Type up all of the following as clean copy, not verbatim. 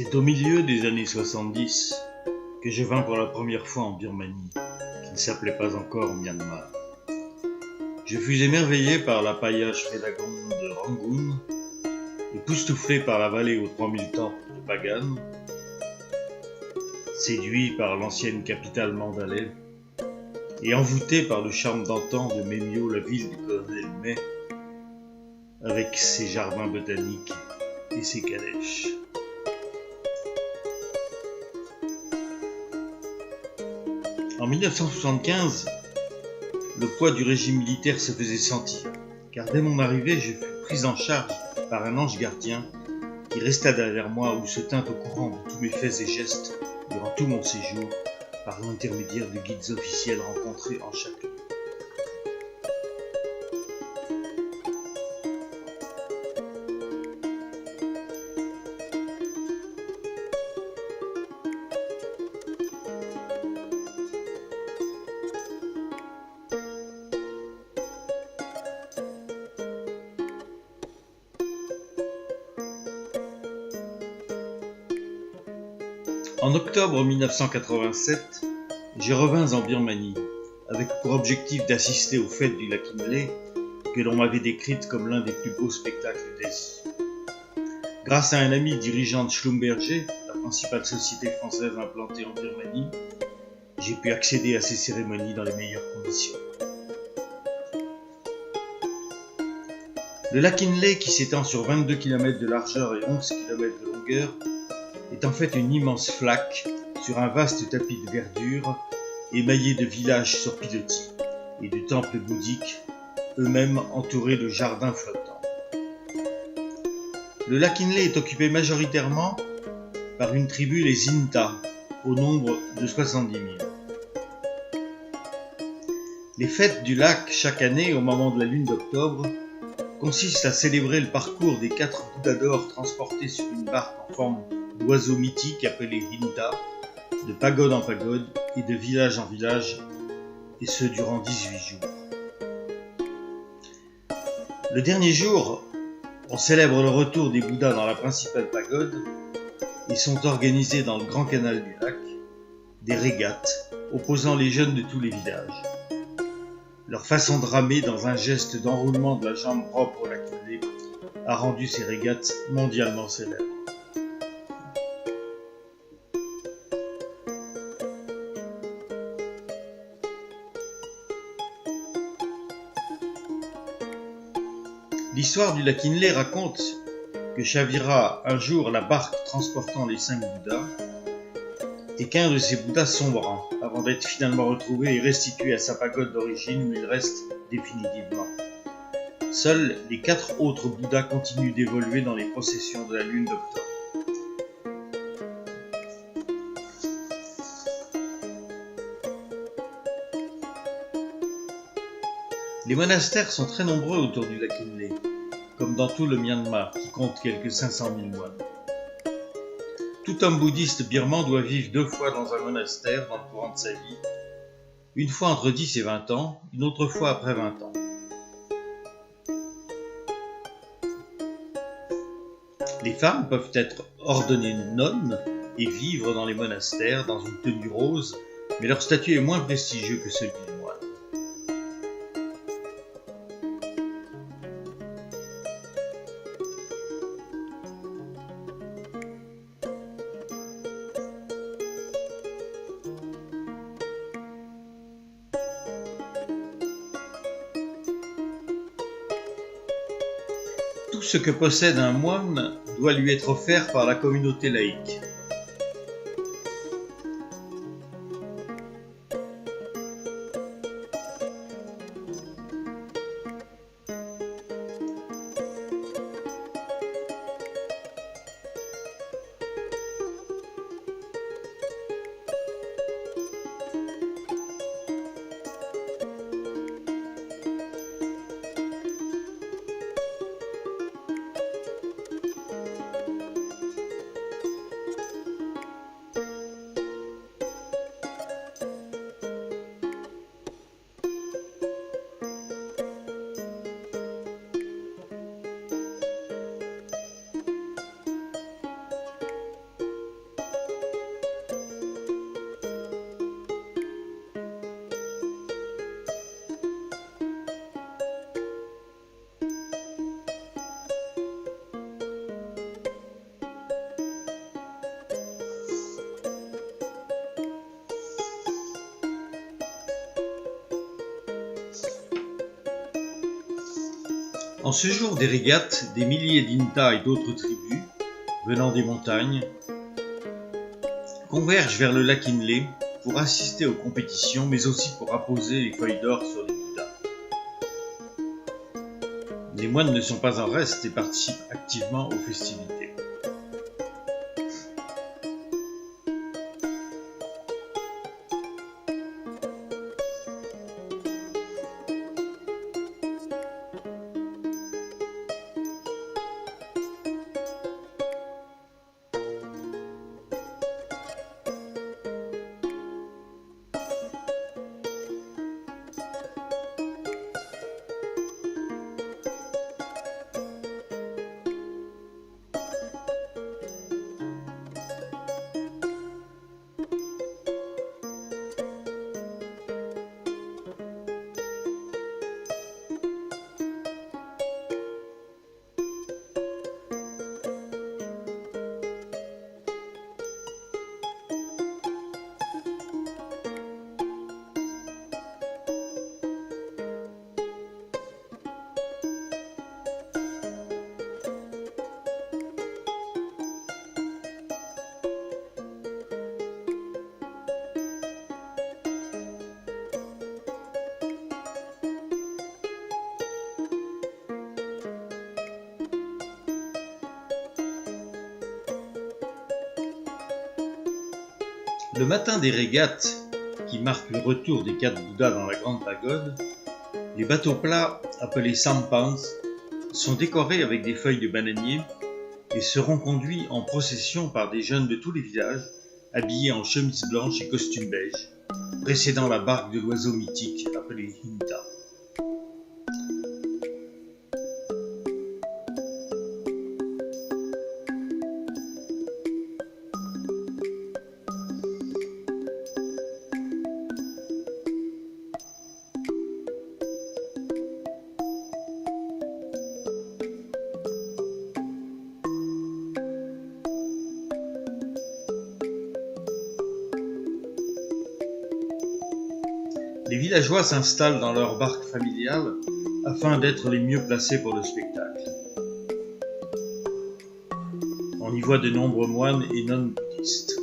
C'est au milieu des années 70 que je vins pour la première fois en Birmanie, qui ne s'appelait pas encore Myanmar. Je fus émerveillé par l'appareillage Phetagon de Rangoon, époustouflé par la vallée aux 3000 temples de Pagan, séduit par l'ancienne capitale Mandalay, et envoûté par le charme d'antan de Memio, la ville du colonel May, avec ses jardins botaniques et ses calèches. En 1975, le poids du régime militaire se faisait sentir, car dès mon arrivée, je fus pris en charge par un ange gardien qui resta derrière moi ou se tint au courant de tous mes faits et gestes durant tout mon séjour par l'intermédiaire de guides officiels rencontrés en chaque lieu. En octobre 1987, je revins en Birmanie, avec pour objectif d'assister aux fêtes du Lakinley, que l'on m'avait décrites comme l'un des plus beaux spectacles d'Asie. Grâce à un ami dirigeant de Schlumberger, la principale société française implantée en Birmanie, j'ai pu accéder à ces cérémonies dans les meilleures conditions. Le Lakinley, qui s'étend sur 22 km de largeur et 11 km de longueur, est en fait une immense flaque sur un vaste tapis de verdure émaillé de villages sur pilotis et de temples bouddhiques, eux-mêmes entourés de jardins flottants. Le Lakinley est occupé majoritairement par une tribu, les Inta, au nombre de 70 000. Les fêtes du lac, chaque année, au moment de la lune d'octobre, consistent à célébrer le parcours des 4 Bouddhas d'or transportés sur une barque en forme d'oiseaux mythiques appelés Hinta, de pagode en pagode et de village en village, et ce durant 18 jours. Le dernier jour, on célèbre le retour des Bouddhas dans la principale pagode et sont organisés dans le grand canal du lac des régates opposant les jeunes de tous les villages. Leur façon de ramer dans un geste d'enroulement de la jambe propre au Lakinley a rendu ces régates mondialement célèbres. L'histoire du Lakinley raconte que chavira un jour la barque transportant les 5 Bouddhas et qu'un de ces Bouddhas sombra avant d'être finalement retrouvé et restitué à sa pagode d'origine où il reste définitivement. Seuls les 4 autres Bouddhas continuent d'évoluer dans les processions de la lune d'octobre. Les monastères sont très nombreux autour du Lakinley, comme dans tout le Myanmar, qui compte quelques 500 000 moines. Tout homme bouddhiste birman doit vivre 2 fois dans un monastère dans le courant de sa vie, une fois entre 10 et 20 ans, une autre fois après 20 ans. Les femmes peuvent être ordonnées nonnes et vivre dans les monastères dans une tenue rose, mais leur statut est moins prestigieux que celui des moines. Tout ce que possède un moine doit lui être offert par la communauté laïque. En ce jour des régates, des milliers d'Inta et d'autres tribus, venant des montagnes, convergent vers le lac Inle pour assister aux compétitions, mais aussi pour apposer les feuilles d'or sur les Bouddhas. Les moines ne sont pas en reste et participent activement aux festivités. Le matin des régates, qui marque le retour des 4 Bouddhas dans la grande pagode, les bateaux plats, appelés sampans, sont décorés avec des feuilles de bananier et seront conduits en procession par des jeunes de tous les villages, habillés en chemise blanche et costume beige, précédant la barque de l'oiseau mythique appelé Hinta. Les villageois s'installent dans leur barque familiale afin d'être les mieux placés pour le spectacle. On y voit de nombreux moines et nonnes bouddhistes.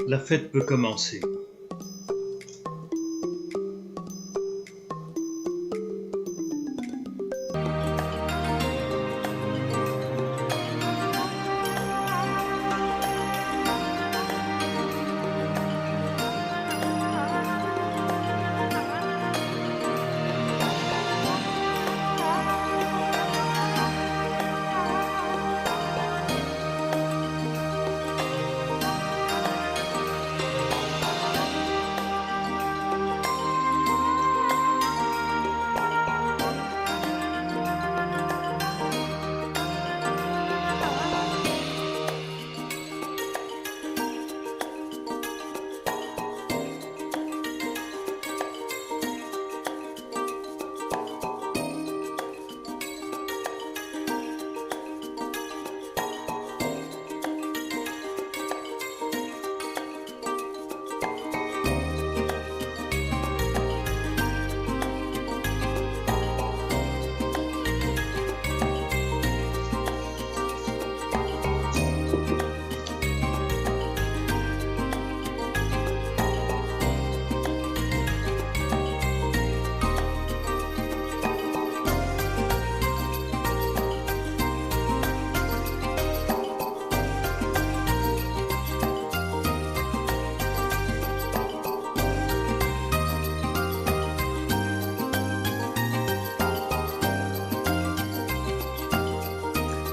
La fête peut commencer.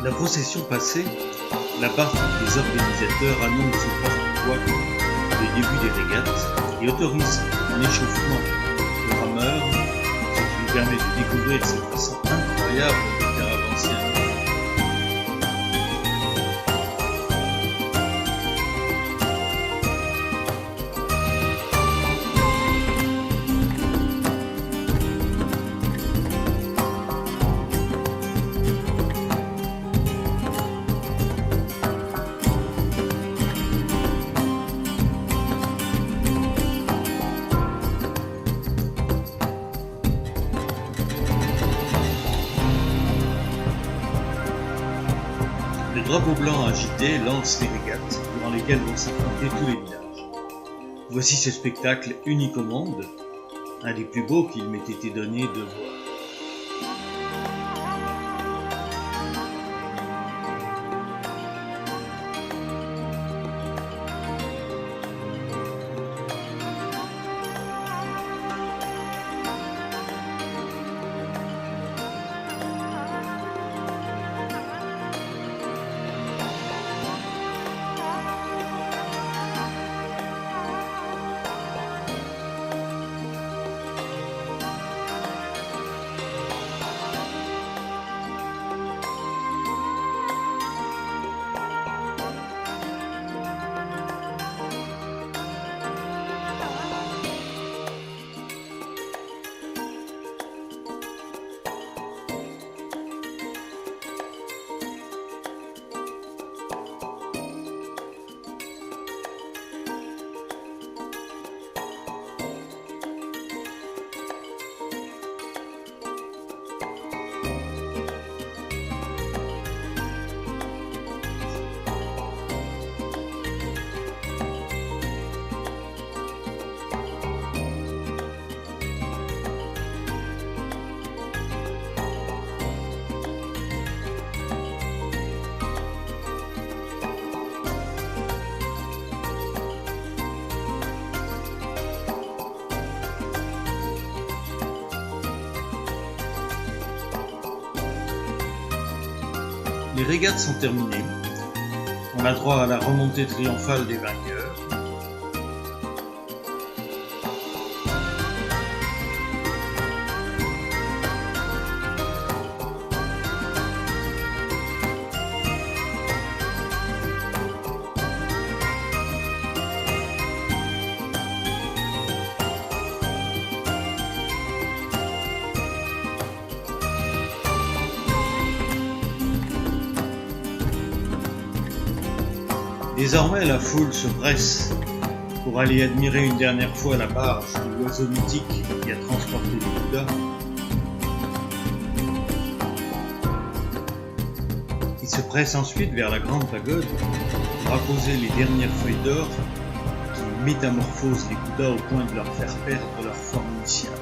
La procession passée, la barque des organisateurs annonce au porte-voix le début des régates et autorise un échauffement de rameurs, ce qui nous permet de découvrir cette façon incroyable de faire avancer un bateau. Le drapeau blanc agité lance les régates, durant lesquelles vont s'affronter tous les villages. Voici ce spectacle unique au monde, un des plus beaux qu'il m'ait été donné de voir. Les régates sont terminées. On a droit à la remontée triomphale des vainqueurs. Désormais, la foule se presse pour aller admirer une dernière fois la barge de l'oiseau mythique qui a transporté les Bouddhas. Ils se pressent ensuite vers la grande pagode pour apposer les dernières feuilles d'or qui métamorphosent les Bouddhas au point de leur faire perdre leur forme initiale.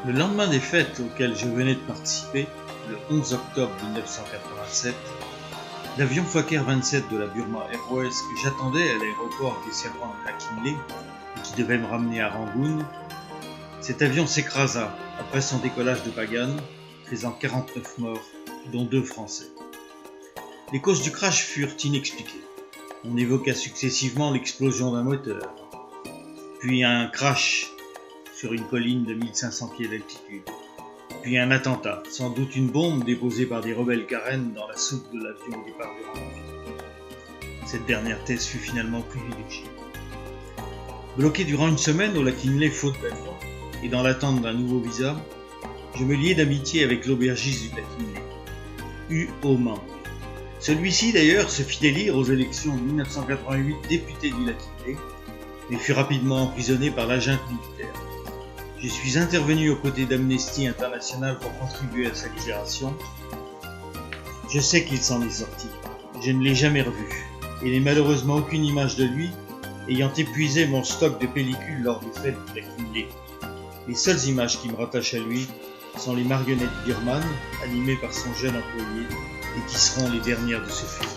Le lendemain des fêtes auxquelles je venais de participer, le 11 octobre 1987, l'avion Fokker 27 de la Burma Airways que j'attendais à l'aéroport desservant la Kinley et qui devait me ramener à Rangoon, cet avion s'écrasa après son décollage de Pagan, faisant 49 morts, dont 2 Français. Les causes du crash furent inexpliquées. On évoqua successivement l'explosion d'un moteur, puis un crash sur une colline de 1500 pieds d'altitude, puis un attentat, sans doute une bombe déposée par des rebelles Karen dans la soupe de l'avion au départ de rencontre. Cette dernière thèse fut finalement privilégiée. Bloqué durant une semaine au Lac-Inle faute d'avion et dans l'attente d'un nouveau visa, je me liai d'amitié avec l'aubergiste du Lac-Inle, Hu Ho-Mang. Celui-ci d'ailleurs se fit élire aux élections de 1988 député du Lac-Inle, mais fut rapidement emprisonné par la junte militaire. Je suis intervenu aux côtés d'Amnesty International pour contribuer à sa libération. Je sais qu'il s'en est sorti. Je ne l'ai jamais revu, et n'ai malheureusement aucune image de lui, ayant épuisé mon stock de pellicules lors des fêtes du Lac-Inle. Les seules images qui me rattachent à lui sont les marionnettes birmanes, animées par son jeune employé, et qui seront les dernières de ce film.